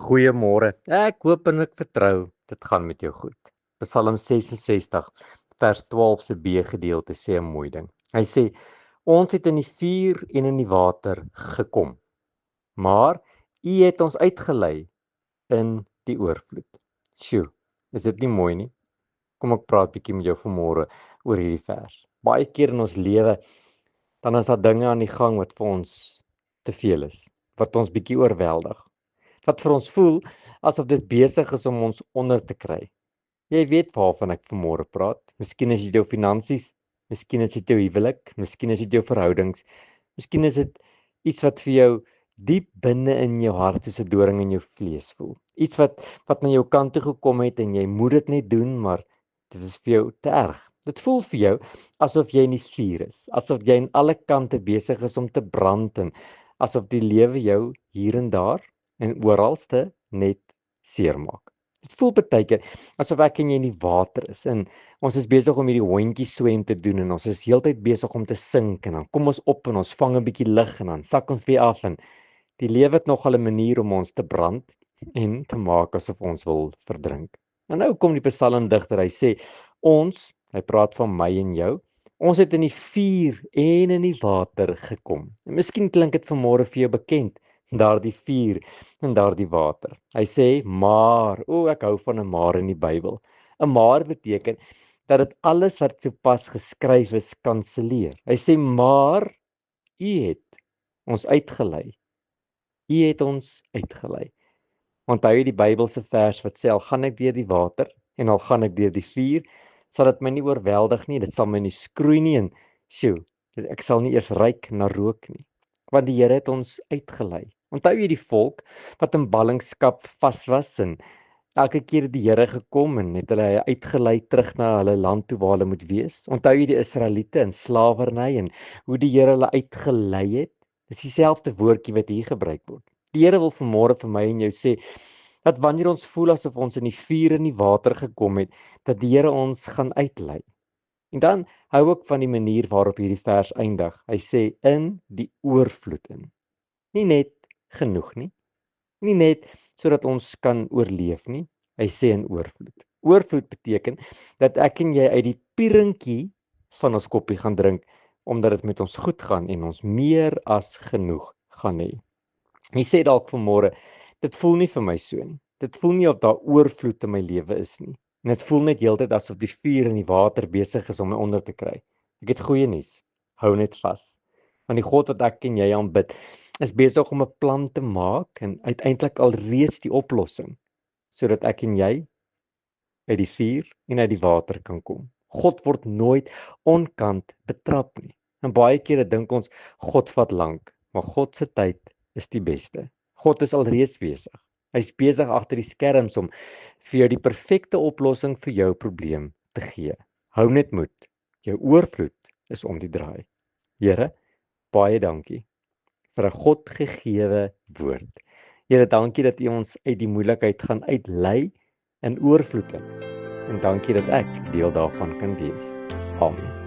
Goeiemôre. Ek hoop en ek vertrou dit gaan met jou goed. Psalm 66 vers 12 se B gedeelte sê 'n mooi ding. Hy sê ons het in die vuur en in die water gekom, maar U het ons uitgelei in die oorvloed. Sjoe, is dit nie mooi nie? Kom ek praat bietjie met jou vanmôre oor hierdie vers. Baie keer in ons lewe dan is daar dinge aan die gang wat vir ons te veel is, wat ons bietjie oorweldig. Wat vir ons voel asof dit besig is om ons onder te kry. Jy weet waarvan ek vanmôre praat. Miskien is dit jou finansies, miskien is dit jou huwelik, miskien is dit jou verhoudings, miskien is dit iets wat vir jou diep binne in jou hart soos 'n doring in jou vlees voel. Iets wat na jou kant toe gekom het en jy moet dit net doen, maar dit is vir jou te erg. Dit voel vir jou asof jy in die vuur is, asof jy aan alle kante besig is om te brand en asof die lewe jou hier en daar en oralste net seermaak. Dit voel baie keer asof ek en jy in die water is en ons is besig om hierdie hondjie swem te doen en ons is heeltyd besig om te sink en dan kom ons op en ons vang 'n bietjie lug en dan sak ons weer af en die lewe het nogal 'n manier om ons te brand en te maak asof ons wil verdrink. En nou kom die psalmdigter, hy sê hy praat van my en jou. Ons het in die vuur en in die water gekom. En miskien klink dit vanmôre vir jou bekend, daardie vuur en daardie water. Hy sê maar, ek hou van 'n maar in die Bybel. 'n Maar beteken dat dit alles wat sopas geskryf is kanselleer. Hy sê maar U het ons uitgelei. U het ons uitgelei. Onthou jy die Bybelse vers wat sê al gaan ek deur die water en al gaan ek deur die vuur, sal dit my nie oorweldig nie, dit sal my nie skroei nie en ek sal nie eers ruik na rook nie. Want die Here het ons uitgelei. Onthou jy die volk wat in ballingskap vas was en elke keer het die Here gekom en het hulle uitgelei terug na hulle land toe waar hulle moet wees? Onthou jy die Israeliete in slawerny en hoe die Here hulle uitgelei het? Dis dieselfde woordjie wat hier gebruik word. Die Here wil vanmôre vir my en jou sê dat wanneer ons voel asof ons in die vuur en die water gekom het, dat die Here ons gaan uitlei. En dan hou ek van die manier waarop hierdie vers eindig. Hy sê in die oorvloed in. Nie net genoeg nie. Nie net sodat ons kan oorleef nie. Hy sê in oorvloed. Oorvloed beteken dat ek en jy uit die pierentjie van ons koppie gaan drink omdat dit met ons goed gaan en ons meer as genoeg gaan hê. Jy sê dalk vanmôre, dit voel nie vir my so nie. Dit voel nie of daar oorvloed in my lewe is nie. En dit voel net heeltyd asof die vuur en die water besig is om my onder te kry. Ek het goeie nuus. Hou net vas. Want die God wat ek en jy aanbid, is besig om 'n plan te maak en uiteindelik alreeds die oplossing sodat ek en jy uit die vuur en uit die water kan kom. God word nooit onkant betrap nie. En baie kere dink ons God vat lank, maar God se tyd is die beste. God is alreeds besig. Hy's besig agter die skerms om vir jou die perfekte oplossing vir jou probleem te gee. Hou net moed. Jou oorvloed is om die draai. Here, baie dankie vir 'n God gegeewe woord. Here, dankie dat U ons uit die moeilikheid gaan uitlei in oorvloed in. En dankie dat ek deel daarvan kan wees. Amen.